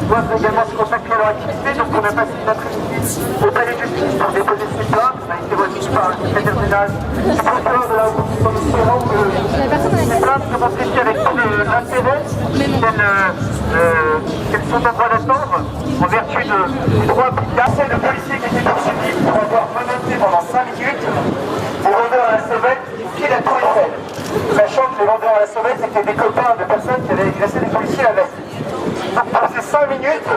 doivent également se consacrer à leur activité. Donc on a passé une après-midi au palais de justice pour déposer ces plaintes. On a été reçu par le secrétaire général du procureur de la Haute en espérant que ces plaintes seront traitées avec tout l'intérêt qu'elles sont en droit d'attendre en vertu du droit applicable. C'est le policier qui était poursuivi pour avoir menotté pendant 5 minutes des vendeurs à la sauvette au pied de la Tour Eiffel, sachant que les vendeurs à la sauvette étaient des copains de personnes qui avaient agressé des policiers la veille. Donc pour ces 5 minutes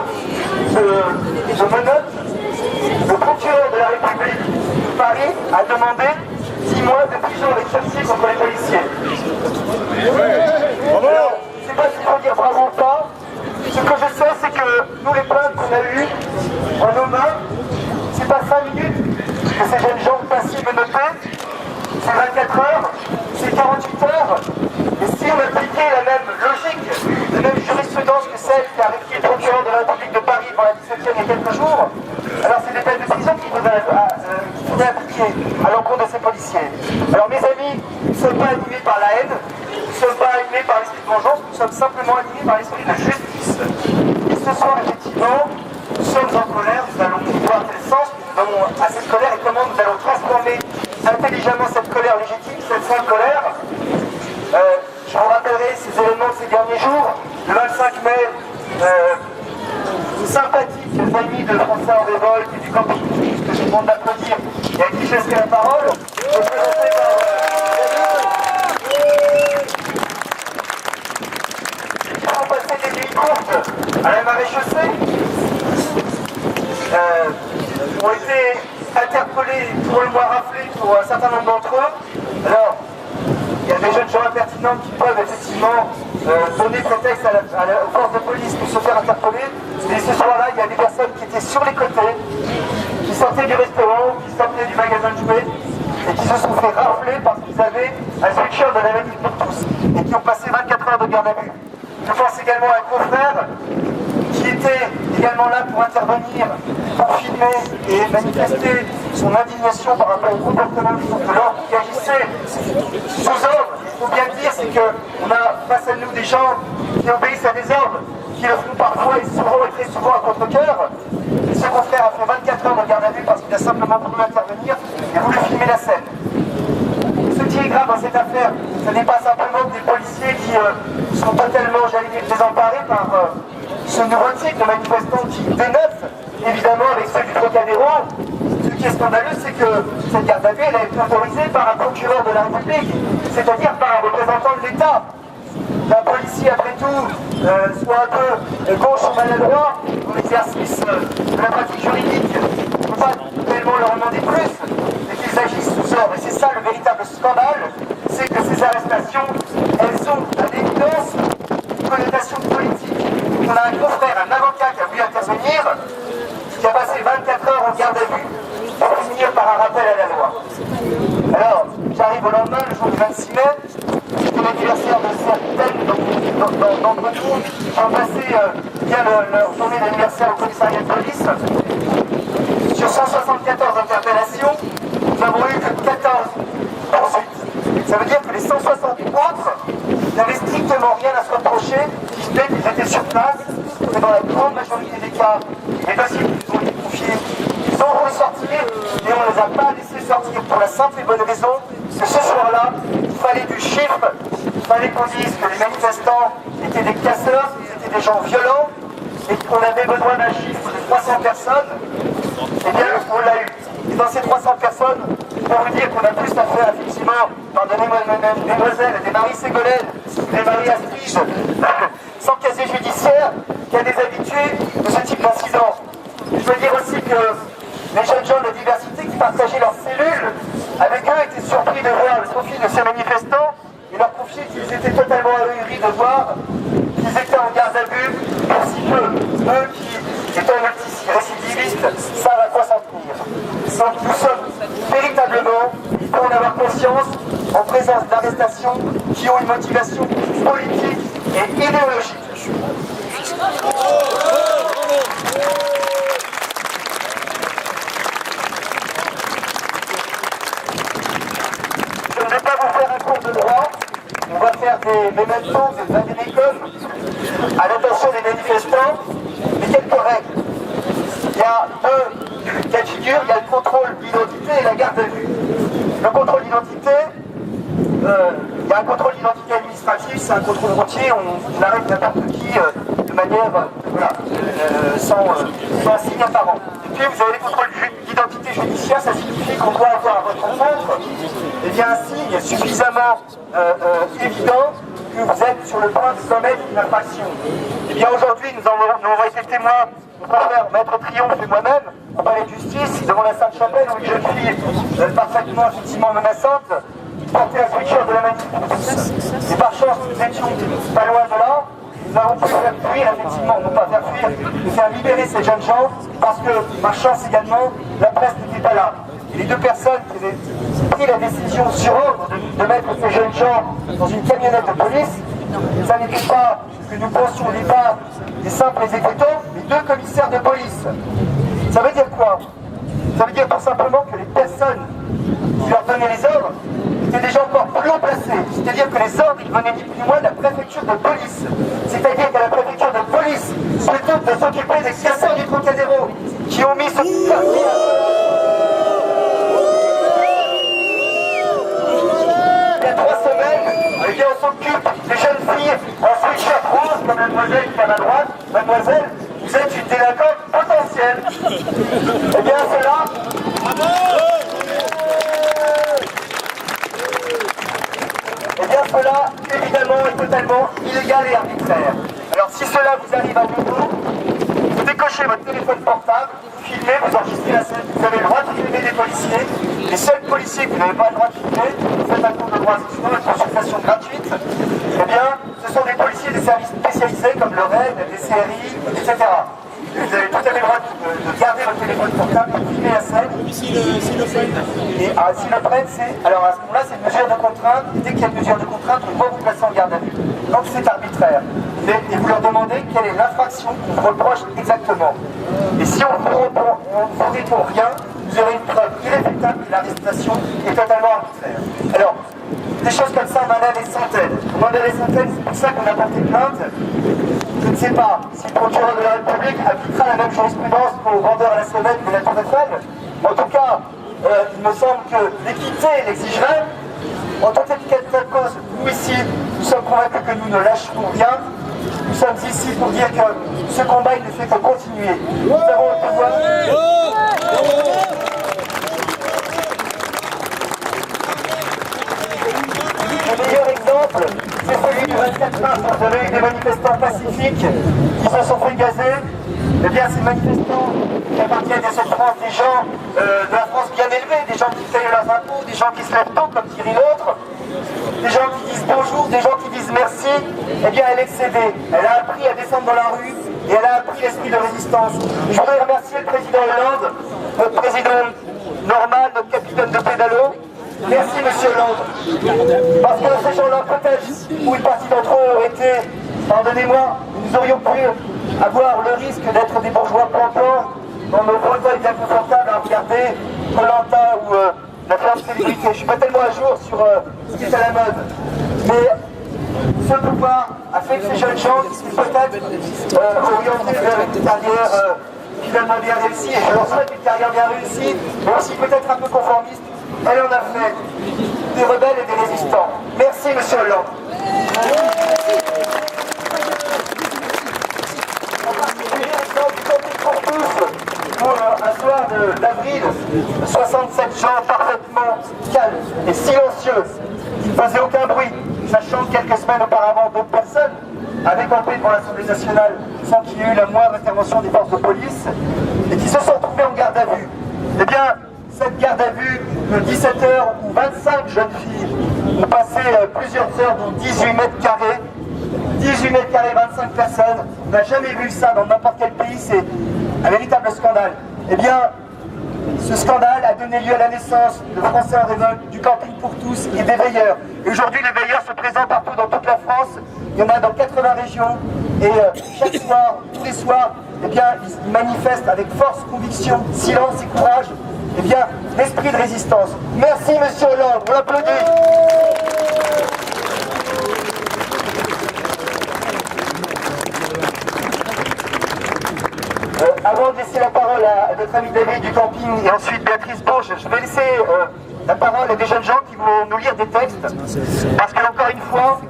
de menottes, le procureur de la République de Paris a demandé 6 mois de prison avec sursis contre les policiers. Alors, je ne sais pas s'il faut dire bravo ou pas. Ce que je sais, c'est que nous, les plaintes qu'on a eues en nos mains, c'est pas 5 minutes que ces jeunes gens ont passé menottés, c'est 24 heures, c'est 48 heures. Et si on appliquait la même logique, la même jurisprudence que celle qu'a arrêté le procureur de la République de Paris pour la 17e il y a quelques jours, alors c'est des peines de prison qu'il faudrait appliquer à l'encontre de ces policiers. Alors mes amis, nous ne sommes pas animés par la haine, nous ne sommes pas animés par l'esprit de vengeance, nous sommes simplement animés par l'esprit de justice. Et ce soir, effectivement, nous sommes en colère, nous allons voir quel sens nous donnons à cette colère et comment nous allons transformer intelligemment cette colère légitime, cette sainte colère. Je vous rappellerai ces événements de ces derniers jours. Le 25 mai, sympathiques amis de François en révolte et du camping que je vous demande d'applaudir et à qui je laisserai la parole, représenté par ils ont passé des nuits courtes à la maréchaussée, ont été interpellés pour le moins raflés pour un certain nombre d'entre eux. Alors, il y a des jeunes gens impertinents qui peuvent effectivement donner prétexte aux forces de police pour se faire interpeller. Mais ce soir-là, il y a des personnes qui étaient sur les côtés, qui sortaient du restaurant, qui sortaient du magasin de jouets, et qui se sont fait rafler parce qu'ils avaient un sweatshirt de la manif pour tous, et qui ont passé 24 heures de garde à vue. Je pense également à un confrère qui était également là pour intervenir, pour filmer et manifester son indignation par rapport au comportement des forces de l'ordre qui agissaient sous ordre. Il faut bien le dire, c'est qu'on a face à nous des gens qui obéissent à des ordres, qui le font parfois et souvent et très souvent à contre-cœur. Ce confrère a fait 24 heures de garde à vue parce qu'il a simplement voulu intervenir et voulu filmer la scène. Ce qui est grave dans cette affaire, ce n'est pas simplement des policiers qui sont totalement, j'allais dire, désemparés par ce nouveau type de manifestants qui dénotent, évidemment, avec ceux du Trocadéro. Ce qui est scandaleux, c'est que cette garde à vue, elle a été autorisée par un procureur de la République, c'est-à-dire par un représentant de l'État. Un policier, après tout, soit un peu gauche ou maladroit dans l'exercice de la pratique juridique, il ne faut pas tellement leur demander plus, mais qu'ils agissent sous ordre. Et c'est ça le véritable scandale, c'est que ces arrestations, elles ont à l'évidence une connotation politique. On a un confrère, un avocat qui a voulu intervenir, qui a passé 24 heures en garde à vue, pour finir par un rappel à la loi. Alors, j'arrive au lendemain, le jour du 26 mai, c'était l'anniversaire de certaines d'entre nous qui ont passé bien leur journée d'anniversaire au commissariat de police. Sur 174 interpellations, nous n'avons eu que 14 poursuites. Ça veut dire que les 160 autres n'avaient strictement rien à se reprocher, si ce n'est qu'ils étaient sur place, et dans la grande majorité des cas, les dossiers qui ont été confiés, ils ont voulu sortir, et on ne les a pas laissés sortir pour la simple et bonne raison que ce soir-là, il fallait du chiffre, il fallait qu'on dise que les manifestants étaient des casseurs, qu'ils étaient des gens violents, et qu'on avait besoin d'un chiffre de 300 personnes. Eh bien, on l'a eu. Et dans ces 300 personnes, pour vous dire qu'on a plus à faire, effectivement, pardonnez-moi, mesdemoiselles, des Marie Ségolène, des Marie Astrige, sans casier judiciaire, qu'il y a des habitués de ce type d'incident. Je veux dire aussi que les jeunes gens de diversité qui partageaient leurs cellules avec eux étaient surpris de voir le profil de ces manifestants et leur confier qu'ils étaient totalement ahuris de voir qu'ils étaient en garde à vue pour si peu. Eux qui étant multirécidivistes savent à quoi s'en tenir. Donc nous sommes véritablement, il faut en avoir conscience, en présence d'arrestations qui ont une motivation politique et idéologique. Je ne vais pas vous faire un cours de droit, on va faire des mémentos, des vadimécums à l'attention des manifestants. procédure, il y a le contrôle d'identité et la garde à vue. Le contrôle d'identité, il y a un contrôle d'identité administratif, c'est un contrôle routier, on arrête n'importe qui de manière sans signe apparent. Et puis vous avez les contrôles d'identité judiciaire, ça signifie qu'on doit avoir à votre rencontre un signe suffisamment évident que vous êtes sur le point de commettre une infraction. Et bien aujourd'hui, nous avons été témoins, mon frère Maître Triomphe et moi-même, au palais de justice, devant la Sainte-Chapelle, où une jeune fille parfaitement effectivement menaçante portait un sweatshirt de la manif. Et par chance, nous étions pas loin de là, nous avons pu faire fuir, effectivement, non pas faire fuir, mais faire libérer ces jeunes gens, parce que, par chance également, la presse n'était pas là. Et les deux personnes qui avaient pris la décision sur ordre de mettre ces jeunes gens dans une camionnette de police, ça n'était pas ce que nous pensions au départ des simples exécutants, mais deux commissaires de police. Ça veut dire quoi? Ça veut dire tout simplement que les personnes qui leur donnaient les ordres étaient déjà encore plus haut placés. C'est-à-dire que les ordres, ils venaient ni plus ni moins de la préfecture de police. C'est-à-dire que la préfecture de police, plutôt que de s'occuper des casseurs du Trocadéro, qui ont mis ce quartier il y a 3 semaines, eh bien on s'occupe des jeunes filles en sweatshirt rose, comme mademoiselle qui est à ma droite. Mademoiselle, vous êtes une délinquante potentielle. Eh bien cela... Eh bien cela, évidemment, est totalement illégal et arbitraire. Alors si cela vous arrive à nouveau, vous décochez votre téléphone portable, vous filmez, vous enregistrez la scène, vous avez le droit de filmer des policiers. Les seuls policiers que vous n'avez pas le droit de filmer, vous faites un cours de droit assistant, une consultation gratuite, eh bien, ce sont des policiers des services spécialisés comme le RAID, les CRI, etc. Vous avez tout à fait le droit de garder votre téléphone portable pour filmer la scène. Si le prennent. Et si le prennent, c'est... Alors à ce moment-là, c'est une mesure de contrainte. Et dès qu'il y a une mesure de contrainte, on doit vous placer en garde à vue. Donc c'est arbitraire. Et vous leur demandez quelle est l'infraction qu'on vous reproche exactement. Et si on vous dit pour rien, vous aurez une preuve irréfutable que l'arrestation est totalement arbitraire. Alors, des choses comme ça, on en a des centaines. On en a des centaines, c'est pour ça qu'on a porté plainte. Je ne sais pas si le procureur de la République appliquera la même jurisprudence qu'aux vendeurs à la sauvette de la Tour Eiffel. En tout cas, il me semble que l'équité l'exigerait. En tant qu'éducateur de cause, nous ici, nous sommes convaincus que nous ne lâcherons rien. Nous sommes ici pour dire que ce combat, il ne fait que continuer. Nous avons le pouvoir. Le meilleur exemple, c'est celui du 24 mars, où vous avez eu des manifestants pacifiques qui se sont fait gazer. Eh bien, ces manifestants qui appartiennent à cette France, des gens de la France bien élevés, des gens qui payent leurs impôts, des gens qui se lèvent tôt, comme Thierry l'autre, des gens qui disent bonjour, des gens qui disent merci, eh bien, elle est cédée. Elle a appris à descendre dans la rue et elle a appris l'esprit de résistance. Je voudrais remercier le président Hollande, notre président Norman, notre capitaine de pédalo. Merci, monsieur Hollande. Parce que ces gens-là, peut-être, ou une partie d'entre eux ont été, pardonnez-moi, nous aurions pu avoir le risque d'être des bourgeois plantants dans nos fauteuils bien confortables à regarder Koh-Lanta ou la ferme célébrité. Je ne suis pas tellement à jour sur ce qui est à la mode. Mais ce pouvoir a fait que ces jeunes gens qui sont peut-être orientés vers une carrière finalement bien réussie, et je leur souhaite une carrière bien réussie, mais aussi peut-être un peu conformiste. Elle en a fait des rebelles et des résistants. Merci, monsieur Hollande. Pour un soir d'avril, 67 gens parfaitement calmes et silencieux, qui ne faisaient aucun bruit, sachant que quelques semaines auparavant, d'autres personnes avaient campé devant l'Assemblée nationale sans qu'il y ait eu la moindre intervention des forces de police, et qui se sont retrouvés en garde à vue. Eh bien, cette garde à vue de 17h où 25 jeunes filles ont passé plusieurs heures dans 18 mètres carrés, 18 mètres carrés, 25 personnes, on n'a jamais vu ça dans n'importe quel pays, c'est un véritable scandale. Eh bien, ce scandale a donné lieu à la naissance de Français en révolte, du camping pour tous et des veilleurs. Et aujourd'hui, les veilleurs se présentent partout dans toute la France, il y en a dans 80 régions, et chaque soir, tous les soirs, eh bien, ils manifestent avec force, conviction, silence et courage, eh bien, l'esprit de résistance. Merci, monsieur Hollande, on l'applaudit. Avant de laisser la parole à notre ami David du camping et ensuite Béatrice Bourge, je vais laisser la parole à des jeunes gens qui vont nous lire des textes. Parce qu'encore une fois,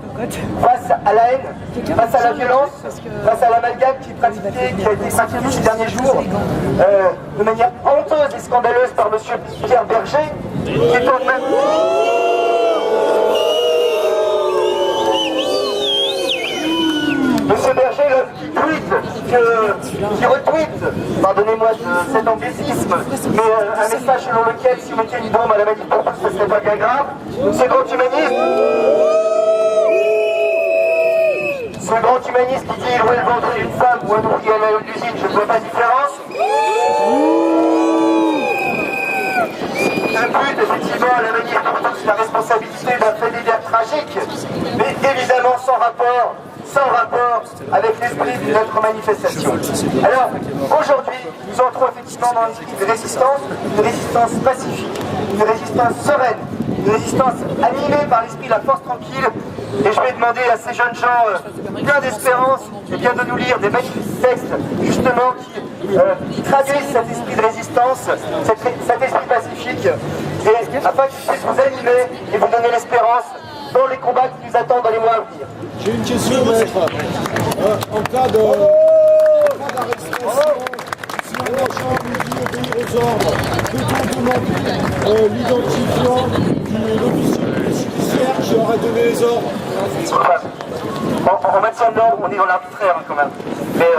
face à la haine, face à la violence, face à l'amalgame qui a été pratiqué ces derniers jours, de manière honteuse et scandaleuse par M. Pierre Berger, qui est en même... Monsieur Berger, qui retweet, pardonnez-moi de cet anglicisme, mais un message selon lequel si vous mettiez une bombe à la manif pour tous, ce serait pas bien grave. Ce grand humaniste qui dit où est le ventre d'une femme ou un ouvrier à l'usine, je ne vois pas de différence. Impute effectivement à la manif pour tous la responsabilité d'un fait divers tragique, mais évidemment sans rapport avec l'esprit de notre manifestation. Alors, aujourd'hui, nous entrons effectivement dans l'esprit de résistance, une résistance pacifique, une résistance sereine, une résistance animée par l'esprit de la force tranquille. Et je vais demander à ces jeunes gens pleins d'espérance et bien de nous lire des magnifiques textes, justement, qui traduisent cet esprit de résistance, cet esprit pacifique, et afin qu'ils puissent vous animer et vous donner l'espérance dans les combats qui nous attendent dans les mois à venir. J'ai une question, maître. En cas d'arrestation, si un agent nous dit obéir aux ordres, peut-on demander l'identifiant de l'officier judiciaire qui aurait donné les ordres? En maintien de l'ordre, on est dans l'arbitraire quand même. Mais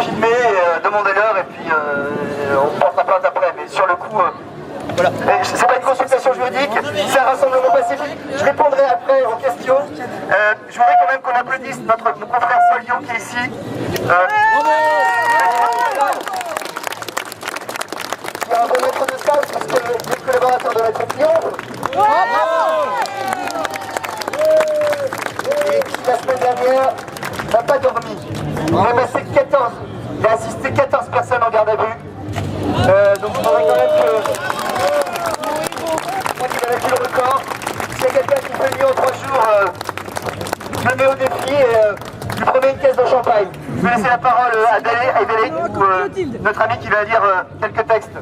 filmer, demandez-leur et puis on portera plainte après. Mais sur le coup, voilà. C'est pas une consultation juridique, c'est un rassemblement pacifique. Je répondrai après aux questions. Je voudrais quand même qu'on applaudisse mon confrère Solion qui est ici. Qui est un bon maître de stage parce que il est collaborateur de notre client. Et qui la semaine dernière n'a pas dormi. Il a passé 14. Il a assisté 14 personnes en garde à vue. Donc je voudrais quand même que... Je crois qu'il a battu le record. S'il y a quelqu'un qui fait mieux en 3 jours, je le mets au défi et je lui promets une caisse de champagne. Je vais laisser la parole à Délé, notre ami qui va lire quelques textes.